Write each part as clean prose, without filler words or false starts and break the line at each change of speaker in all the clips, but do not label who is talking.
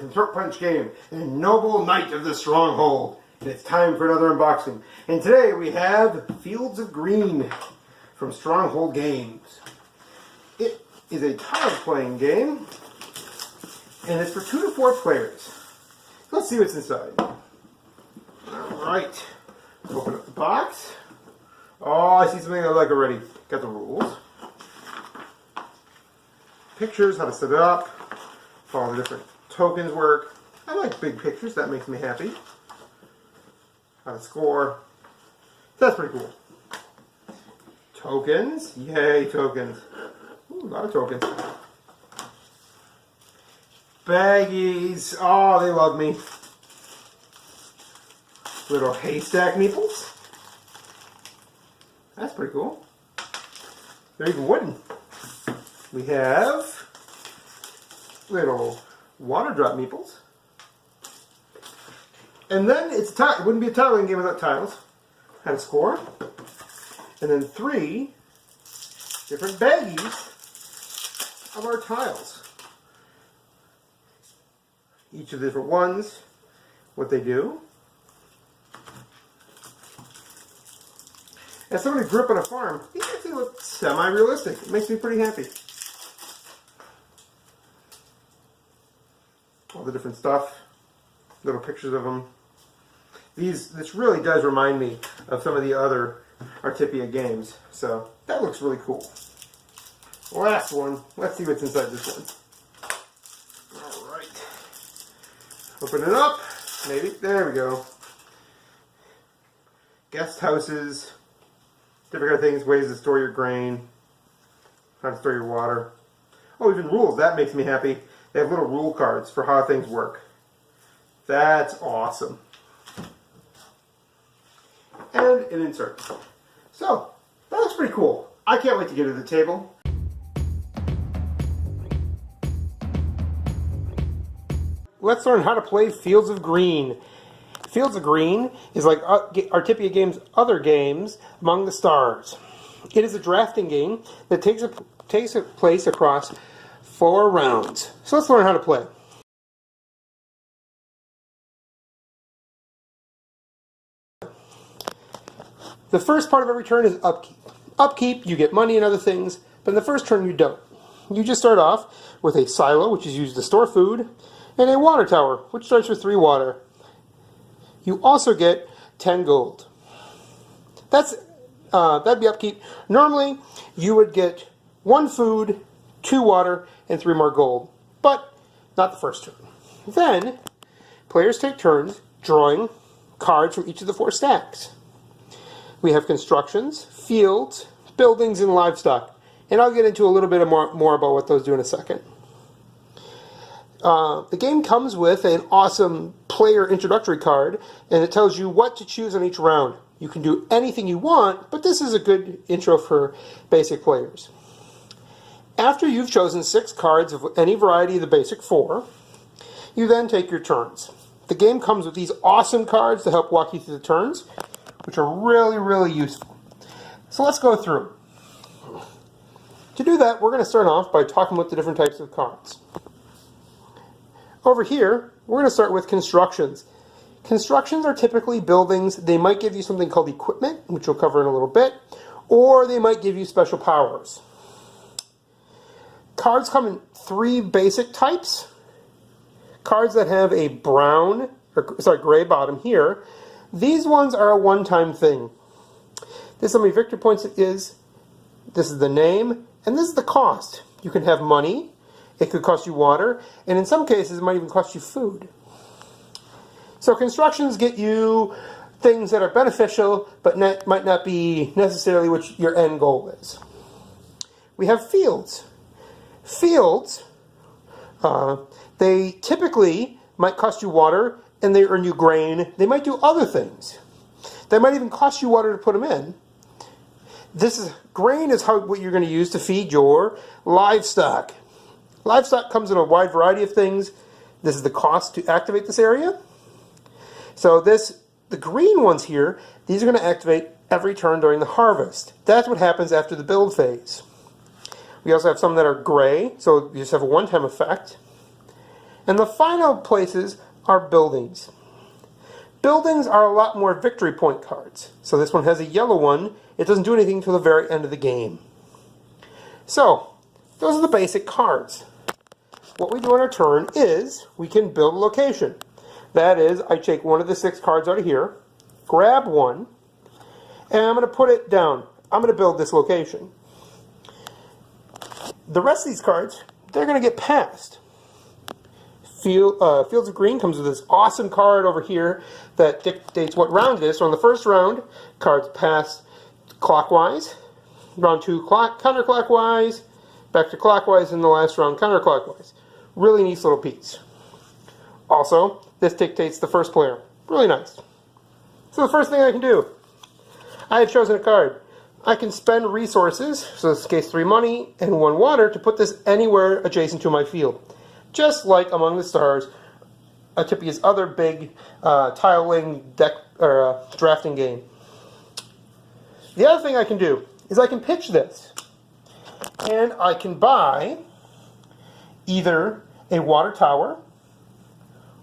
from Throat Punch Game, a noble knight of the stronghold. And it's time for another unboxing. And today we have Fields of Green from Stronghold Games. It is a tile-playing game, and it's for 2 to 4 players. Let's see what's inside. Alright, open up the box. Oh, I see something I like already. Got the rules. Pictures, how to set it up, how all the different tokens work. I like big pictures, that makes me happy. How to score. That's pretty cool. Tokens, yay tokens. Ooh, a lot of tokens. Baggies, oh they love me. Little haystack meeples. That's pretty cool. They're even wooden. We have little water drop meeples. And then it wouldn't be a tiling game without tiles. How to score. And then 3 different baggies of our tiles. Each of the different ones, what they do. As somebody who grew up on a farm, these actually look semi-realistic. It makes me pretty happy. All the different stuff, little pictures of them. This really does remind me of some of the other Artipia games, so that looks really cool. Last one, let's see what's inside this one. Alright. Open it up, maybe, there we go. Guest houses, different kind of things, ways to store your grain, how to store your water. Oh, even rules, that makes me happy. They have little rule cards for how things work. That's awesome. And an insert. So, that looks pretty cool. I can't wait to get to the table. Let's learn how to play Fields of Green. Fields of Green is like Artipia Games' other games, Among the Stars. It is a drafting game that takes place across 4 rounds. So let's learn how to play. The first part of every turn is Upkeep. Upkeep, you get money and other things, but in the first turn you don't. You just start off with a silo, which is used to store food, and a water tower, which starts with 3 water. You also get 10 gold. That'd be Upkeep. Normally, you would get 1 food, 2 water, and 3 more gold, but not the first turn. Then, players take turns drawing cards from each of the 4 stacks. We have constructions, fields, buildings, and livestock, and I'll get into a little bit more about what those do in a second. The game comes with an awesome player introductory card, and it tells you what to choose on each round. You can do anything you want, but this is a good intro for basic players. After you've chosen 6 cards of any variety of the basic 4, you then take your turns. The game comes with these awesome cards to help walk you through the turns, which are really, really useful. So let's go through. To do that, we're going to start off by talking about the different types of cards. Over here, we're going to start with constructions. Constructions are typically buildings. They might give you something called equipment, which we'll cover in a little bit, or they might give you special powers. Cards come in 3 basic types. Cards that have a gray bottom here. These ones are a one-time thing. This is how many victory points it is. This is the name, and this is the cost. You can have money. It could cost you water, and in some cases it might even cost you food. So constructions get you things that are beneficial, but might not be necessarily what your end goal is. We have fields. Fields, they typically might cost you water, and they earn you grain. They might do other things. They might even cost you water to put them in. Grain is what you're going to use to feed your livestock. Livestock comes in a wide variety of things. This is the cost to activate this area. So the green ones here, these are going to activate every turn during the harvest. That's what happens after the build phase. We also have some that are gray, so you just have a one-time effect. And the final places are buildings. Buildings are a lot more victory point cards. So this one has a yellow one. It doesn't do anything until the very end of the game. So, those are the basic cards. What we do on our turn is we can build a location. That is, I take one of the 6 cards out of here, grab one, and I'm going to put it down. I'm going to build this location. The rest of these cards, they're going to get passed. Fields of Green comes with this awesome card over here that dictates what round it is. So on the first round, cards pass clockwise. Round 2 counterclockwise. Back to clockwise in the last round counterclockwise. Really nice little piece. Also, this dictates the first player. Really nice. So the first thing I can do, I have chosen a card. I can spend resources, so in this case 3 money and 1 water, to put this anywhere adjacent to my field. Just like Among the Stars, Tippy's other big tiling deck or drafting game. The other thing I can do is I can pitch this, and I can buy either a water tower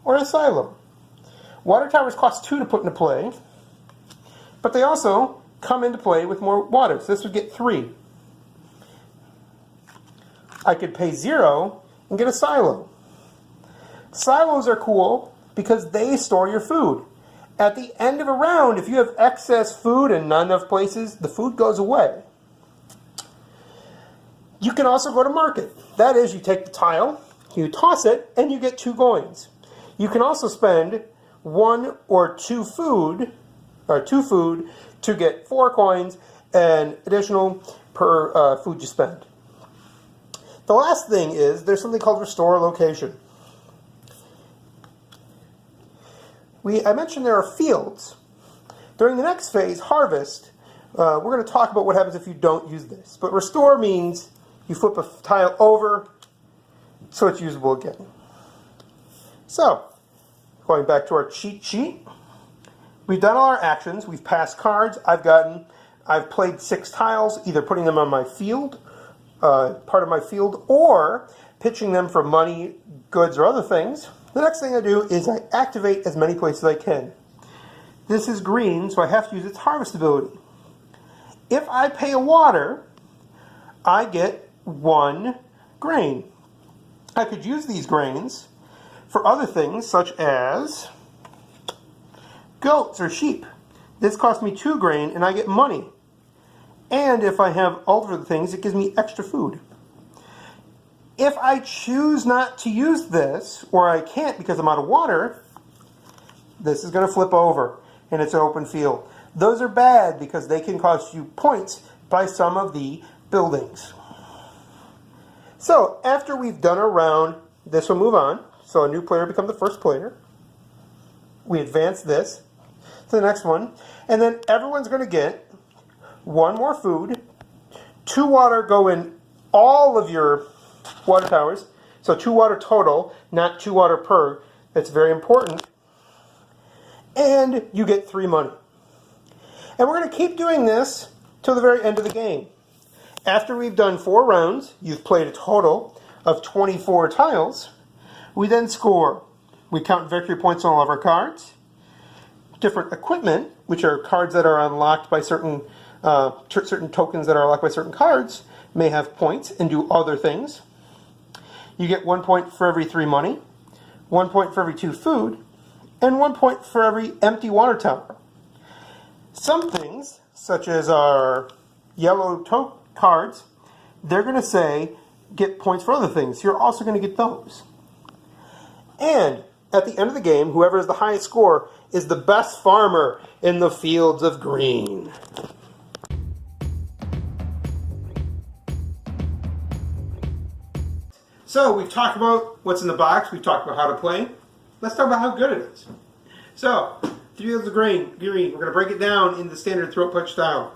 or a silo. Water towers cost 2 to put into play, but they also come into play with more water. So this would get 3. I could pay 0 and get a silo. Silos are cool because they store your food. At the end of a round, if you have excess food and not enough places, the food goes away. You can also go to market. That is, you take the tile, you toss it, and you get 2 coins. You can also spend 1 or 2 food to get 4 coins and additional per food you spend. The last thing is there's something called Restore Location. I mentioned there are fields. During the next phase, Harvest, we're going to talk about what happens if you don't use this. But Restore means you flip a tile over so it's usable again. So, going back to our cheat sheet, we've done all our actions. We've passed cards. I've played 6 tiles, either putting them on my field, part of my field, or pitching them for money, goods, or other things. The next thing I do is I activate as many places as I can. This is green, so I have to use its harvest ability. If I pay a water, I get 1 grain. I could use these grains for other things, such as goats or sheep. This costs me 2 grain, and I get money. And if I have other things, it gives me extra food. If I choose not to use this, or I can't because I'm out of water, this is going to flip over, and it's an open field. Those are bad because they can cost you points by some of the buildings. So, after we've done our round, this will move on. So a new player becomes the first player. We advance this to the next one, and then everyone's going to get 1 more food, 2 water go in all of your water towers, so 2 water total, not 2 water per. That's very important. And you get 3 money. And we're going to keep doing this till the very end of the game. After we've done 4 rounds, you've played a total of 24 tiles. We then score. We count victory points on all of our cards. Different equipment, which are cards that are unlocked by certain tokens that are unlocked by certain cards, may have points and do other things. You get 1 point for every 3 money, 1 point for every 2 food, and 1 point for every empty water tower. Some things, such as our yellow cards, they're going to say get points for other things. You're also going to get those. And at the end of the game, whoever has the highest score is the best farmer in the fields of green. So we've talked about what's in the box. We've talked about how to play. Let's talk about how good it is. So, fields of green. We're going to break it down in the standard throat punch style.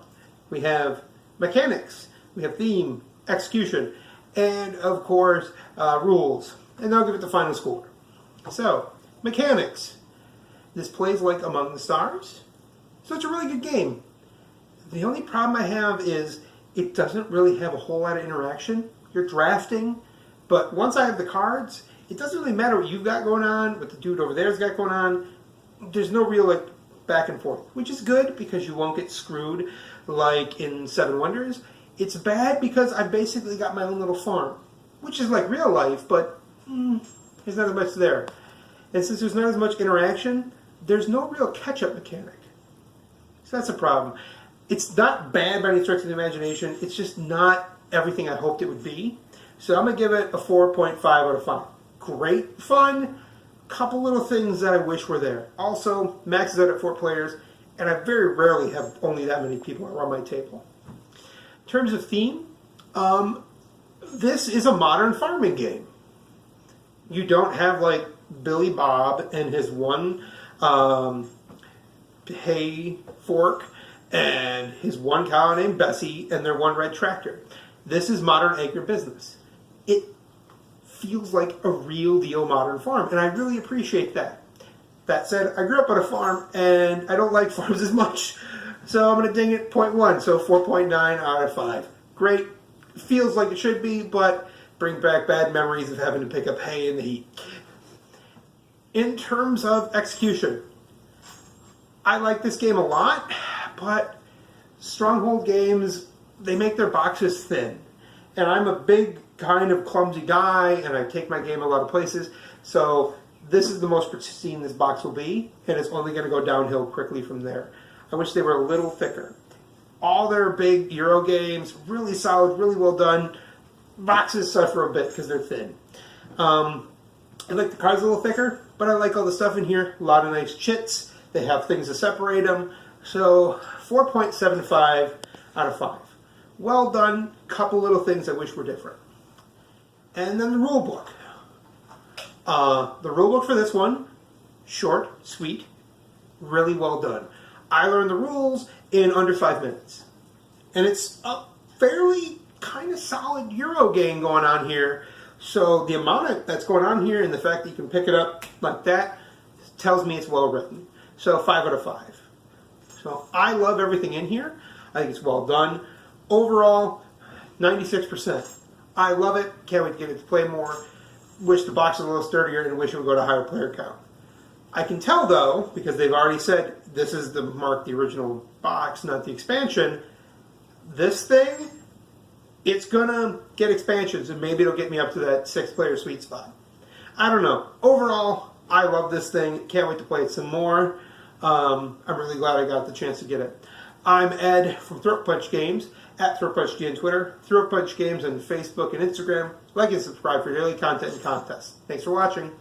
We have mechanics. We have theme, execution, and of course rules. And I'll give it the final score. So, mechanics. This plays like Among the Stars. So it's a really good game. The only problem I have is it doesn't really have a whole lot of interaction. You're drafting, but once I have the cards, it doesn't really matter what you've got going on, what the dude over there's got going on. There's no real like back and forth, which is good because you won't get screwed like in Seven Wonders. It's bad because I basically got my own little farm, which is like real life, but there's not as much there. And since there's not as much interaction, there's no real catch-up mechanic. So that's a problem. It's not bad by any stretch of the imagination. It's just not everything I hoped it would be. So I'm going to give it a 4.5 out of 5. Great fun. Couple little things that I wish were there. Also, maxes out at 4 players, and I very rarely have only that many people around my table. In terms of theme, this is a modern farming game. You don't have like Billy Bob and his one hay fork and his one cow named Bessie and their one red tractor. This is modern agribusiness. It feels like a real deal modern farm, and I really appreciate that. That said, I grew up on a farm, and I don't like farms as much, so I'm going to ding it 0.1, so 4.9 out of 5. Great. Feels like it should be, but bring back bad memories of having to pick up hay in the heat. In terms of execution, I like this game a lot, but Stronghold games, they make their boxes thin. And I'm a big kind of clumsy guy, and I take my game a lot of places, so this is the most pristine this box will be, and it's only going to go downhill quickly from there. I wish they were a little thicker. All their big Euro games, really solid, really well done. Boxes suffer a bit because they're thin. I like the cards a little thicker, but I like all the stuff in here. A lot of nice chits. They have things to separate them. So 4.75 out of 5. Well done. Couple little things I wish were different. And then the rule book. The rule book for this one, short, sweet, really well done. I learned the rules in under 5 minutes. And it's a fairly kind of solid Euro game going on here. So the amount that's going on here and the fact that you can pick it up like that tells me it's well written. So 5 out of 5. So I love everything in here. I think it's well done. Overall, 96%. I love it. Can't wait to get it to play more. Wish the box was a little sturdier and wish it would go to a higher player count. I can tell though, because they've already said this is the original box, not the expansion. This thing, it's gonna get expansions and maybe it'll get me up to that 6-player sweet spot. I don't know. Overall, I love this thing. Can't wait to play it some more. I'm really glad I got the chance to get it. I'm Ed from Throat Punch Games, at Throat Punch G on Twitter, Throat Punch Games on Facebook and Instagram. Like and subscribe for daily content and contests. Thanks for watching.